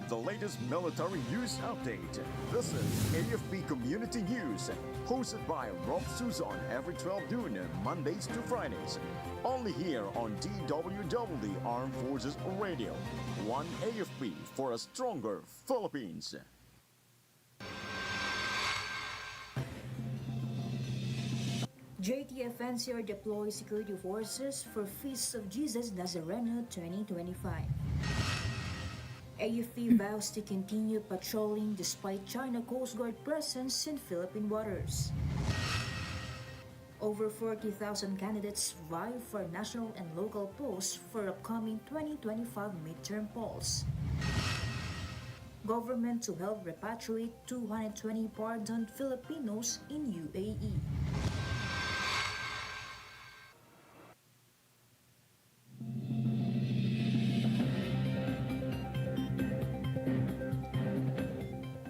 the latest military news update. This is AFP Community News, hosted by Rob Susan every 12 noon, Mondays to Fridays. Only here on DWDD Armed Forces Radio. One AFP for a stronger Philippines. JTF NCR deploys security forces for Feast of Jesus Nazareno 2025. AFP vows to continue patrolling despite China Coast Guard presence in Philippine waters. Over 40,000 candidates vie for national and local posts for upcoming 2025 midterm polls. Government to help repatriate 220 pardoned Filipinos in UAE.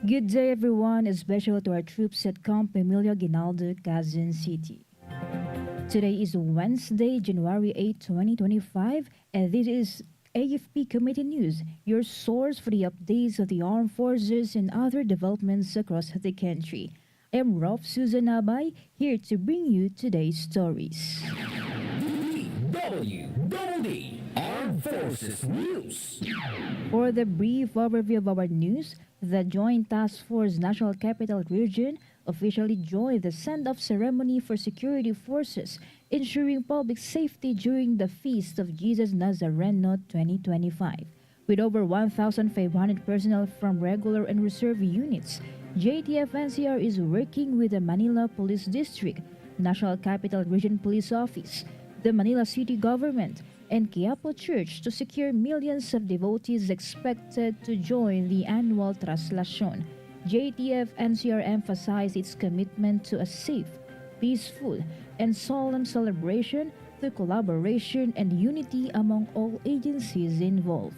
Good day everyone, especially to our troops at Camp Emilio Ginaldo, Quezon City. Today is Wednesday, January 8, 2025, and this is AFP Committee News, your source for the updates of the armed forces and other developments across the country. I am Rolf Susan Abay, here to bring you today's stories. DWDD Armed Forces News. For the brief overview of our news, the Joint Task Force National Capital Region officially joined the send-off ceremony for security forces, ensuring public safety during the Feast of Jesus Nazareno 2025. With over 1,500 personnel from regular and reserve units, JTF NCR is working with the Manila Police District, National Capital Region Police Office, the Manila City Government, and Quiapo Church to secure millions of devotees expected to join the annual Traslacion. JTF NCR emphasized its commitment to a safe, peaceful, and solemn celebration through collaboration and unity among all agencies involved.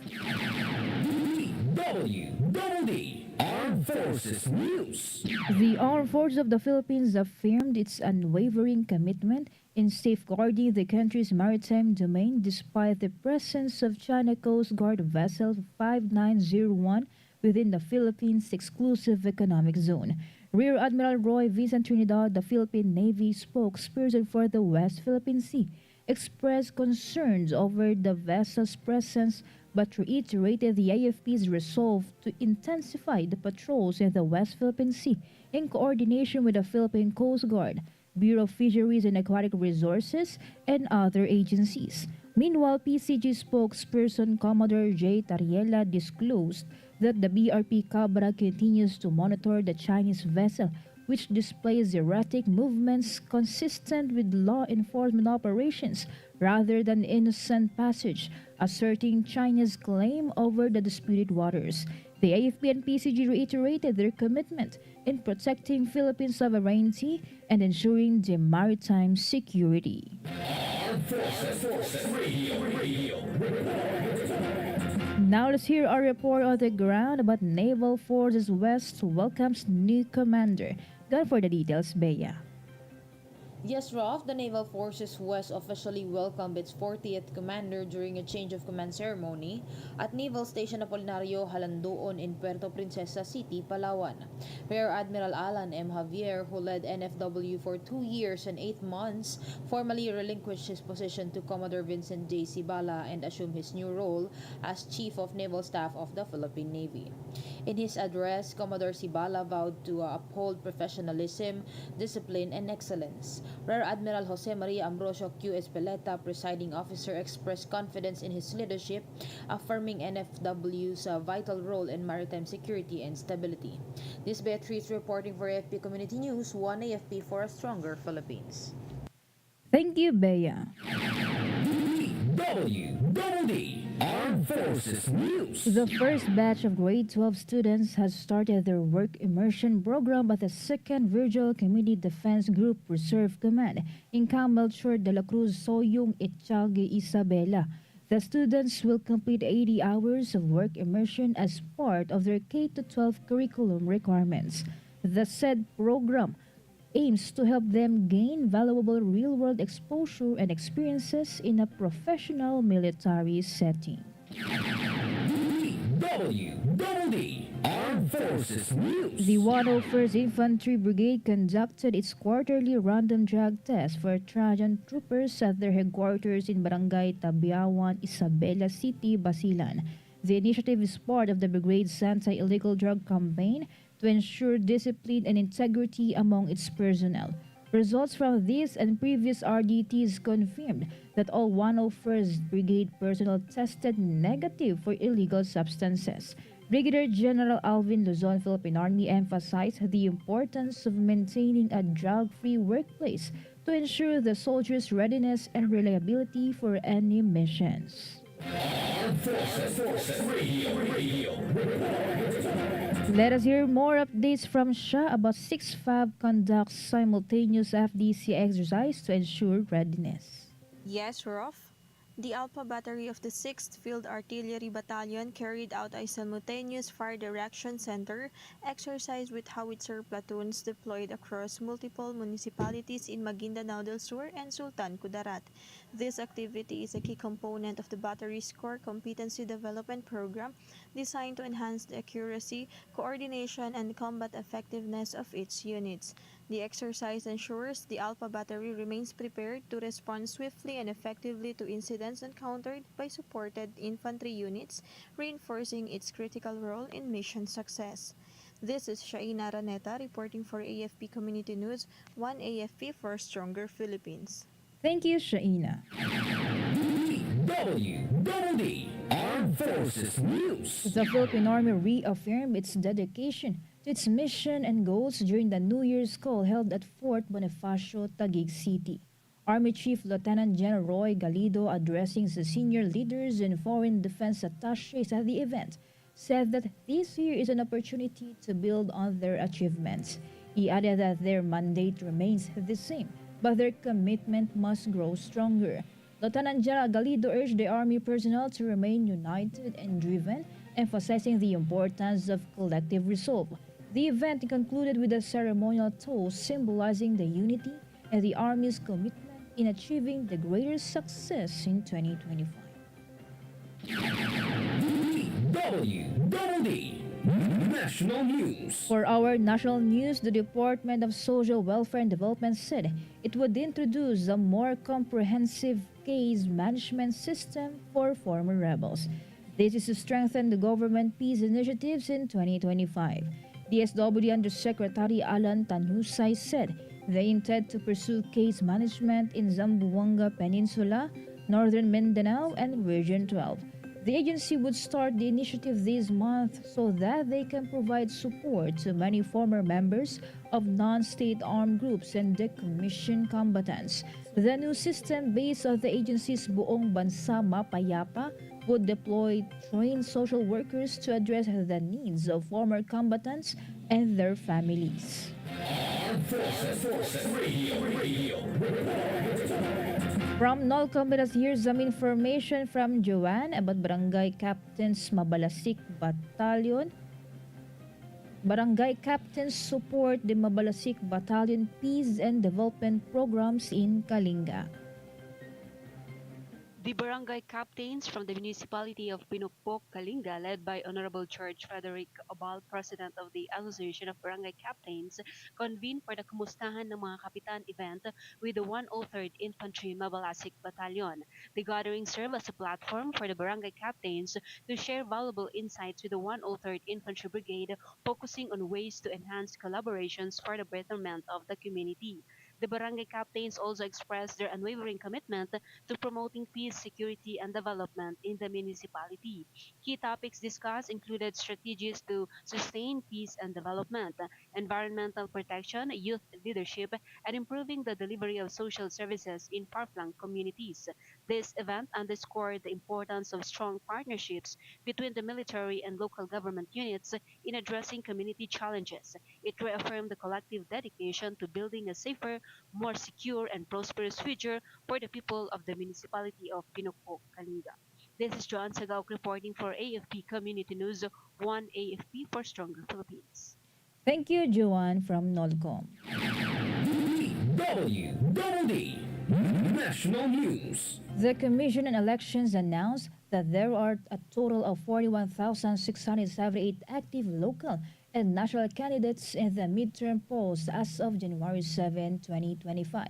DWDD Armed Forces News. The Armed Forces of the Philippines affirmed its unwavering commitment in safeguarding the country's maritime domain despite the presence of China Coast Guard Vessel 5901 within the Philippines' exclusive economic zone. Rear Admiral Roy Vincent Trinidad, the Philippine Navy spokesperson for the West Philippine Sea, expressed concerns over the vessel's presence but reiterated the AFP's resolve to intensify the patrols in the West Philippine Sea in coordination with the Philippine Coast Guard, Bureau of Fisheries and Aquatic Resources, and other agencies. Meanwhile, PCG spokesperson Commodore J. Tariela disclosed that the BRP Cabra continues to monitor the Chinese vessel, which displays erratic movements consistent with law enforcement operations rather than innocent passage, asserting China's claim over the disputed waters. The AFP and PCG reiterated their commitment in protecting Philippine sovereignty and ensuring the maritime security. Armed Forces Radio. Now let's hear our report on the ground about Naval Forces West welcomes new commander. Gone for the details, Bea. Yes, Rolf, the Naval Forces West officially welcomed its 40th commander during a change of command ceremony at Naval Station Apolinario Halandoon in Puerto Princesa City, Palawan. Rear Admiral Alan M. Javier, who led NFW for 2 years and 8 months, formally relinquished his position to Commodore Vincent J. Sibala and assumed his new role as Chief of Naval Staff of the Philippine Navy. In his address, Commodore Sibala vowed to uphold professionalism, discipline, and excellence. Rear Admiral Jose Maria Ambrosio Q. Espeleta, presiding officer, expressed confidence in his leadership, affirming NFW's vital role in maritime security and stability. This is Beatrice reporting for AFP Community News, one AFP for a stronger Philippines. Thank you, Bea. DWDD Armed Forces News. The first batch of grade 12 students has started their work immersion program at the 2nd Virtual Community Defense Group Reserve Command in Camp Melchor de la Cruz, Soyong, Etiague, Isabela. The students will complete 80 hours of work immersion as part of their K-12 curriculum requirements. The said program aims to help them gain valuable real-world exposure and experiences in a professional military setting. DWDD Armed Forces News. The 101st Infantry Brigade conducted its quarterly random drug test for Trojan troopers at their headquarters in Barangay Tabiawan, Isabela City, Basilan. The initiative is part of the brigade's anti-illegal drug campaign to ensure discipline and integrity among its personnel. Results from this and previous RDTs confirmed that all 101st Brigade personnel tested negative for illegal substances. Brigadier General Alvin Luzon, Philippine Army, emphasized the importance of maintaining a drug-free workplace to ensure the soldiers' readiness and reliability for any missions. Armed Forces Radio. Let us hear more updates from Shah about 6-5 conducts simultaneous FDC exercise to ensure readiness. Yes, Rof. The Alpha Battery of the 6th Field Artillery Battalion carried out a simultaneous fire direction center exercise with howitzer platoons deployed across multiple municipalities in Maguindanao del Sur and Sultan Kudarat. This activity is a key component of the battery's core competency development program designed to enhance the accuracy, coordination, and combat effectiveness of its units. The exercise ensures the Alpha Battery remains prepared to respond swiftly and effectively to incidents encountered by supported infantry units, reinforcing its critical role in mission success. This is Shaina Raneta reporting for AFP Community News, 1 AFP for Stronger Philippines. Thank you, Shaina. DWDD Armed Forces News. The Philippine Army reaffirmed its dedication to its mission and goals during the New Year's call held at Fort Bonifacio, Taguig City. Army Chief Lieutenant General Roy Galido, addressing the senior leaders and foreign defense attachés at the event, said that this year is an opportunity to build on their achievements. He added that their mandate remains the same, but their commitment must grow stronger. Lieutenant General Galido urged the Army personnel to remain united and driven, emphasizing the importance of collective resolve. The event concluded with a ceremonial toast symbolizing the unity and the Army's commitment in achieving the greatest success in 2025. DWDD National News. For our national news, the Department of Social Welfare and Development said it would introduce a more comprehensive case management system for former rebels. This is to strengthen the government peace initiatives in 2025. DSWD Undersecretary Alan Tanusay said they intend to pursue case management in Zamboanga Peninsula, Northern Mindanao, and Region 12. The agency would start the initiative this month so that they can provide support to many former members of non-state armed groups and decommissioned combatants. The new system, based on the agency's Buong Bansa Mapayapa, would deploy trained social workers to address the needs of former combatants and their families. Armed Forces Radio. From NOLCOM, let us hear some information from Joanne about Barangay Captains Mabalasik Battalion. Barangay Captains support the Mabalasik Battalion Peace and Development programs in Kalinga. The barangay captains from the municipality of Pinukpok, Kalinga, led by Honorable George Frederick Obal, President of the Association of Barangay Captains, convened for the Kumustahan ng mga Kapitan event with the 103rd Infantry Mabalasik Battalion. The gathering served as a platform for the barangay captains to share valuable insights with the 103rd Infantry Brigade, focusing on ways to enhance collaborations for the betterment of the community. The barangay captains also expressed their unwavering commitment to promoting peace, security, and development in the municipality. Key topics discussed included strategies to sustain peace and development, environmental protection, youth leadership, and improving the delivery of social services in far-flung communities. This event underscored the importance of strong partnerships between the military and local government units in addressing community challenges. It reaffirmed the collective dedication to building a safer, more secure and prosperous future for the people of the municipality of Pinukpok, Kalinga. This is Joan Sagauk reporting for AFP Community News, 1 AFP for Stronger Philippines. Thank you, Joanne from NOLCOM. DWDD National News. The Commission on Elections announced that there are a total of 41,678 active local and national candidates in the midterm polls as of January 7, 2025.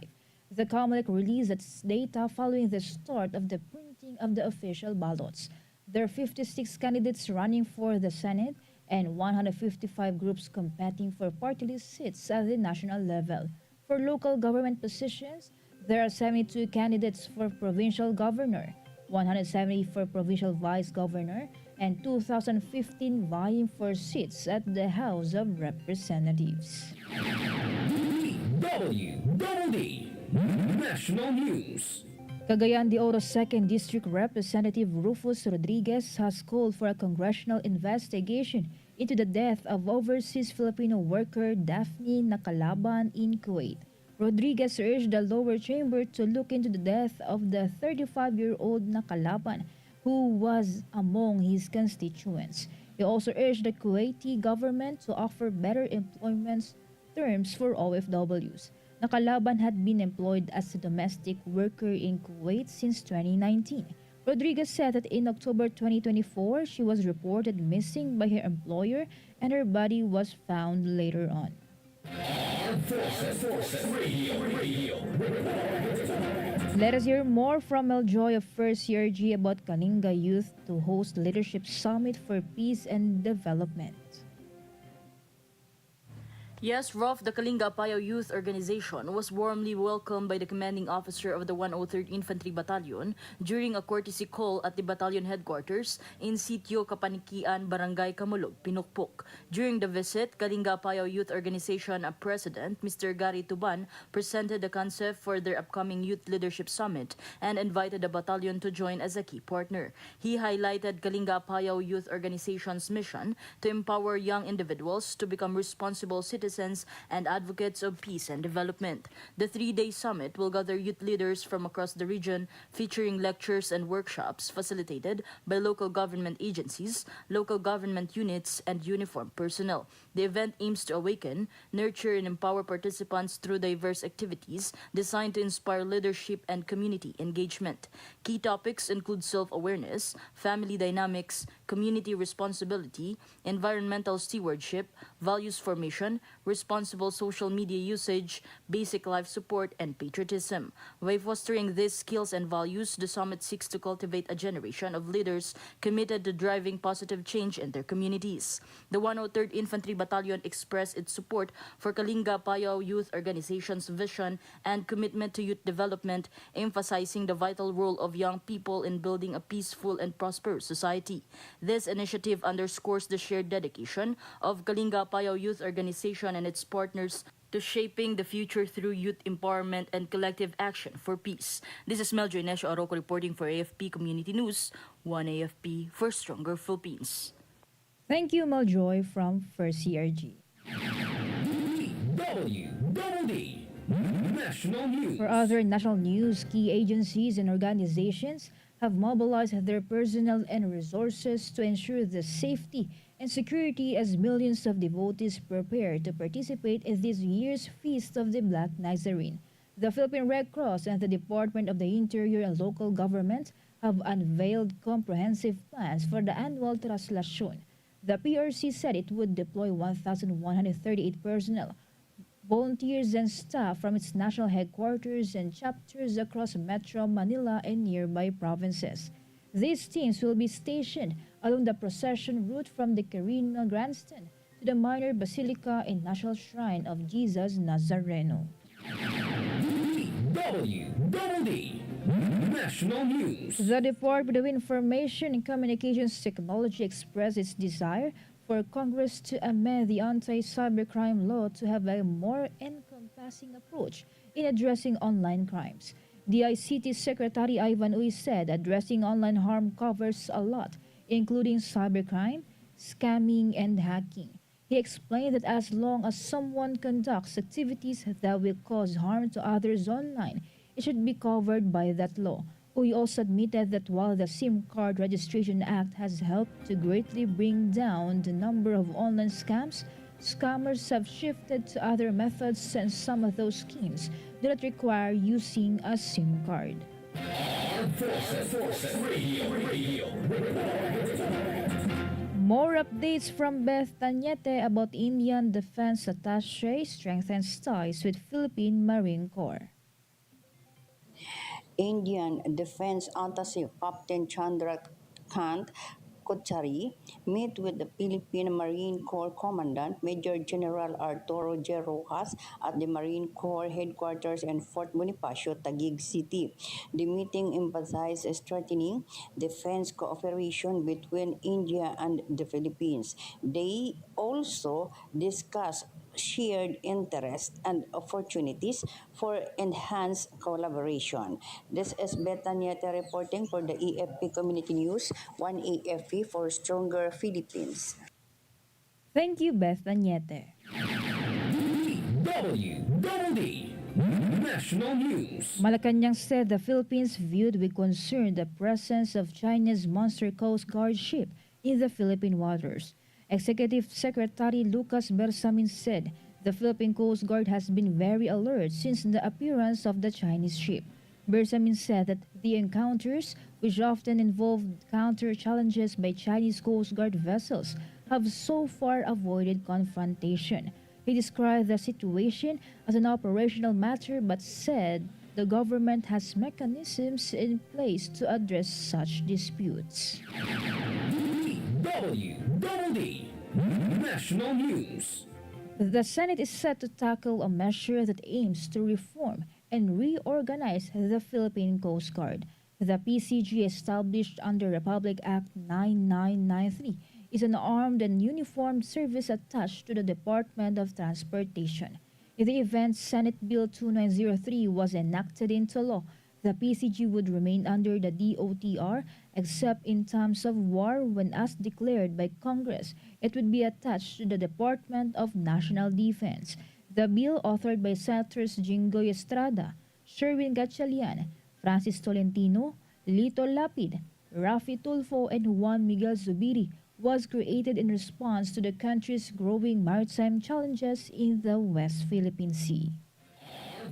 The COMELEC released its data following the start of the printing of the official ballots. There are 56 candidates running for the Senate and 155 groups competing for party list seats at the national level. For local government positions, there are 72 candidates for provincial governor, 170 for provincial vice governor, and 2,015 vying for seats at the House of Representatives. DWDD. National News. Cagayan de Oro's 2nd District Representative Rufus Rodriguez has called for a congressional investigation into the death of overseas Filipino worker Daphne Nakalaban in Kuwait. Rodriguez urged the lower chamber to look into the death of the 35-year-old Nakalaban, who was among his constituents. He also urged the Kuwaiti government to offer better employment terms for OFWs. Nakalaban had been employed as a domestic worker in Kuwait since 2019. Rodriguez said that in October 2024, she was reported missing by her employer and her body was found later on. Armed Forces Radio. Let us hear more from Meljoy of First CRG about Kalinga Youth to host Leadership Summit for Peace and Development. Yes, Rolf, the Kalinga Apayao Youth Organization was warmly welcomed by the commanding officer of the 103rd Infantry Battalion during a courtesy call at the battalion headquarters in Sitio Kapanikian, Barangay Kamulog, Pinukpok. During the visit, Kalinga Apayao Youth Organization President Mr. Gary Tuban presented the concept for their upcoming Youth Leadership Summit and invited the battalion to join as a key partner. He highlighted Kalinga Apayao Youth Organization's mission to empower young individuals to become responsible citizens and advocates of peace and development. The 3-day summit will gather youth leaders from across the region, featuring lectures and workshops facilitated by local government agencies, local government units, and uniformed personnel. The event aims to awaken, nurture, and empower participants through diverse activities designed to inspire leadership and community engagement. Key topics include self-awareness, family dynamics, community responsibility, environmental stewardship, values formation, responsible social media usage, basic life support, and patriotism. By fostering these skills and values, the summit seeks to cultivate a generation of leaders committed to driving positive change in their communities. The 103rd Infantry Battalion expressed its support for Kalinga Apayao Youth Organization's vision and commitment to youth development, emphasizing the vital role of young people in building a peaceful and prosperous society. This initiative underscores the shared dedication of Kalinga Apayao Youth Organization and its partners to shaping the future through youth empowerment and collective action for peace. This is Meljoy Nesho Aroko reporting for AFP Community News, 1 AFP for Stronger Philippines. Thank you, Meljoy from First CRG. DWDD. National News. For other national news, key agencies and organizations have mobilized their personnel and resources to ensure the safety and security as millions of devotees prepare to participate in this year's Feast of the Black Nazarene. The Philippine Red Cross and the Department of the Interior and local government have unveiled comprehensive plans for the annual Traslasyon. The PRC said it would deploy 1,138 personnel, volunteers and staff from its national headquarters and chapters across Metro Manila and nearby provinces. These teams will be stationed along the procession route from the Quirino Grandstand to the Minor Basilica and National Shrine of Jesus Nazareno. DWDD. National News. The Department of Information and Communications Technology expressed its desire for Congress to amend the anti-cybercrime law to have a more encompassing approach in addressing online crimes. The ICT Secretary Ivan Uy said addressing online harm covers a lot, including cybercrime, scamming, and hacking. He explained that as long as someone conducts activities that will cause harm to others online, it should be covered by that law. Uy also admitted that while the SIM Card Registration Act has helped to greatly bring down the number of online scams, scammers have shifted to other methods and some of those schemes do not require using a SIM card. Armed Forces Radio. More updates from Beth Tanyete about Indian Defense Attaché strengthens ties with Philippine Marine Corps. Indian Defense Attaché Captain Chandrakant Kochari met with the Philippine Marine Corps Commandant Major General Arturo J. Rojas at the Marine Corps headquarters in Fort Bonifacio, Taguig City. The meeting emphasized strengthening defense cooperation between India and the Philippines. They also discussed shared interests and opportunities for enhanced collaboration. This is Beta Nieta reporting for the AFP Community News, one AFP for Stronger Philippines. Thank you, Beth Tanyete. DWDD National News. Malacanang said the Philippines viewed with concern the presence of China's monster Coast Guard ship in the Philippine waters. Executive Secretary Lucas Bersamin said the Philippine Coast Guard has been very alert since the appearance of the Chinese ship. Bersamin said that the encounters, which often involved counter challenges by Chinese Coast Guard vessels, have so far avoided confrontation. He described the situation as an operational matter but said the government has mechanisms in place to address such disputes. DWDD National News. The Senate is set to tackle a measure that aims to reform and reorganize the Philippine Coast Guard. The PCG, established under Republic Act 9993, is an armed and uniformed service attached to the Department of Transportation. In the event Senate Bill 2903 was enacted into law, the PCG would remain under the DOTR except in times of war when, as declared by Congress, it would be attached to the Department of National Defense. The bill, authored by Senators Jinggoy Estrada, Sherwin Gatchalian, Francis Tolentino, Lito Lapid, Rafi Tulfo, and Juan Miguel Zubiri, was created in response to the country's growing maritime challenges in the West Philippine Sea.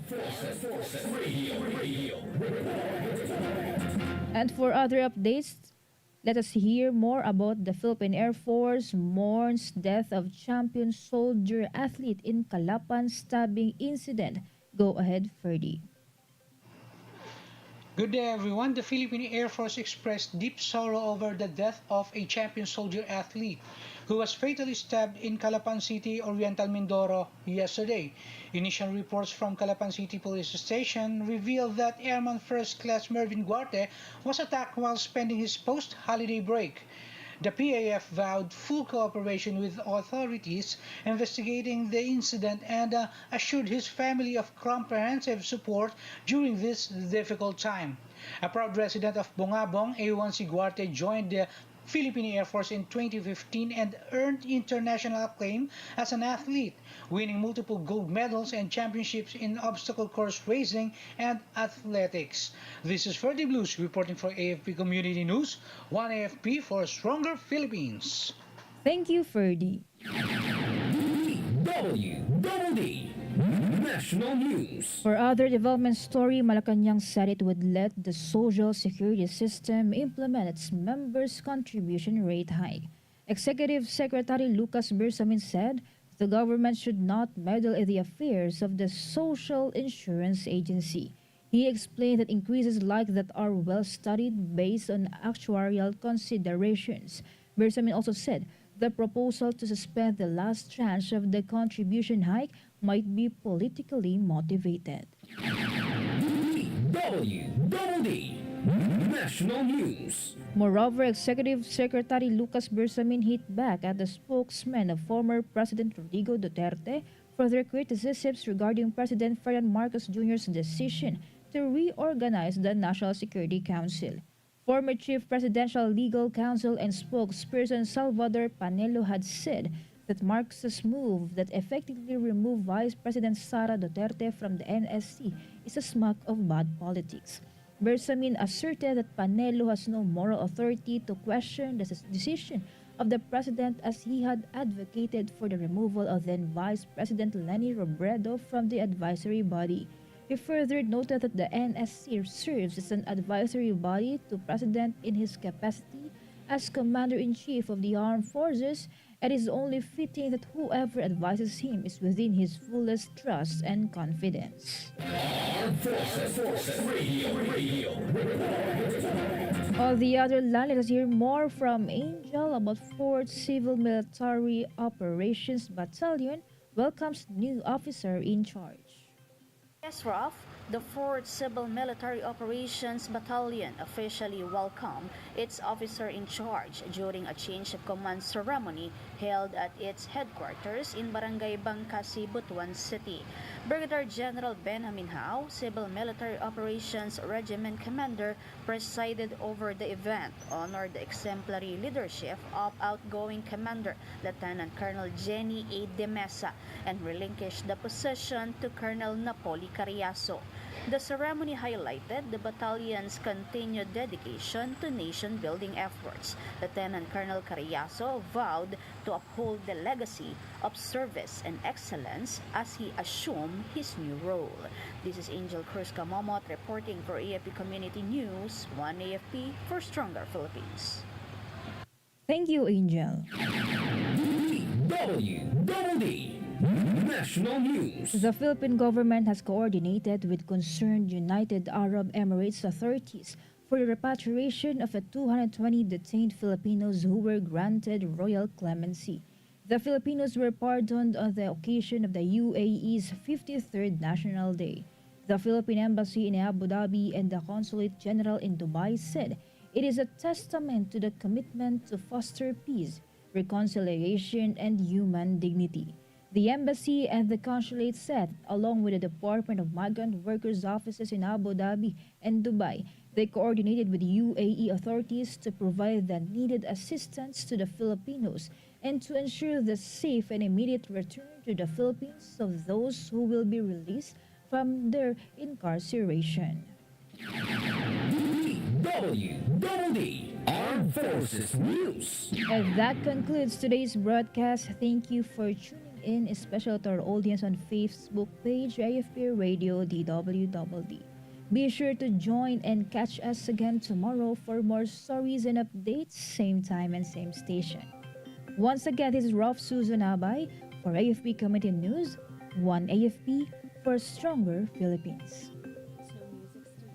Forces Radio. And for other updates, let us hear more about the Philippine Air Force mourns death of champion soldier athlete in Calapan stabbing incident. Go ahead, Ferdy. Good day, everyone. The Philippine Air Force expressed deep sorrow over the death of a champion soldier athlete who was fatally stabbed in Calapan City, Oriental Mindoro yesterday. Initial reports from Calapan City Police Station revealed that Airman First Class Mervin Guarte was attacked while spending his post-holiday break. The PAF vowed full cooperation with authorities investigating the incident and assured his family of comprehensive support during this difficult time. A proud resident of Bongabong, A1C Guarte joined the Philippine Air Force in 2015 and earned international acclaim as an athlete, winning multiple gold medals and championships in obstacle course racing and athletics. This is Ferdy Blues reporting for AFP Community News, one AFP for Stronger Philippines. Thank you, Ferdy. DWDD National News. For other development story, Malacanang said it would let the Social Security system implement its members' contribution rate hike. Executive Secretary Lucas Bersamin said the government should not meddle in the affairs of the Social Insurance Agency. He explained that increases like that are well studied based on actuarial considerations. Bersamin also said the proposal to suspend the last tranche of the contribution hike might be politically motivated. DWDD National News. Moreover, Executive Secretary Lucas Bersamin hit back at the spokesman of former President Rodrigo Duterte for their criticisms regarding President Ferdinand Marcos Jr.'s decision to reorganize the National Security Council. Former Chief Presidential Legal Counsel and spokesperson Salvador Panelo had said that Marcos's move that effectively removed Vice President Sara Duterte from the NSC is a smack of bad politics. Bersamin asserted that Panelo has no moral authority to question the decision of the president as he had advocated for the removal of then Vice President Leni Robredo from the advisory body. He further noted that the NSC serves as an advisory body to President in his capacity as Commander-in-Chief of the Armed Forces, and it is only fitting that whoever advises him is within his fullest trust and confidence. Armed Forces Radio. On the other line, let us hear more from Angel about 4th Civil Military Operations Battalion welcomes new officer in charge. Yes, Ralph, the 4th Civil Military Operations Battalion officially welcomed its officer in charge during a change of command ceremony held at its headquarters in Barangay Bangkasi, Butuan City. Brigadier General Benjamin Hao, Civil Military Operations Regiment Commander, presided over the event, honored the exemplary leadership of outgoing Commander Lieutenant Colonel Jenny A. De Mesa, and relinquished the position to Colonel Napoli Carriazo. The ceremony highlighted the battalion's continued dedication to nation-building efforts. Lieutenant Colonel Carriazo vowed to uphold the legacy of service and excellence as he assumed his new role. This is Angel Cruz Camomot reporting for AFP Community News, 1 AFP for Stronger Philippines. Thank you, Angel. DWDD National News. The Philippine government has coordinated with concerned United Arab Emirates authorities for the repatriation of 220 detained Filipinos who were granted royal clemency. The Filipinos were pardoned on the occasion of the UAE's 53rd National Day. The Philippine Embassy in Abu Dhabi and the Consulate General in Dubai said it is a testament to the commitment to foster peace, reconciliation, and human dignity. The embassy and the consulate said, along with the Department of Migrant Workers offices in Abu Dhabi and Dubai, they coordinated with UAE authorities to provide the needed assistance to the Filipinos and to ensure the safe and immediate return to the Philippines of those who will be released from their incarceration. DWDD Armed Forces News. And that concludes today's broadcast. Thank you for tuning in, especially to our audience on Facebook page AFP Radio DWDD. Be sure to join and catch us again tomorrow for more stories and updates, same time and same station. Once again, this is Rolf Susan Abay for AFP Community News, 1 AFP for Stronger Philippines.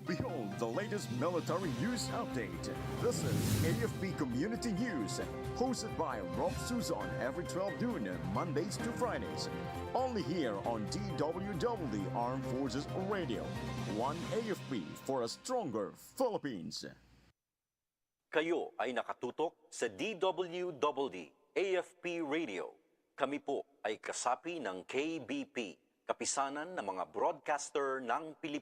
Behold the latest military news update. This is AFP Community News, hosted by Rob Susan every 12 noon, Mondays to Fridays. Only here on DWDD Armed Forces Radio. 1 AFP for a stronger Philippines. Kayo ay nakatutok sa DWDD AFP Radio. Kami po ay kasapi ng KBP, Kapisanan ng mga Broadcaster ng Pilipinas.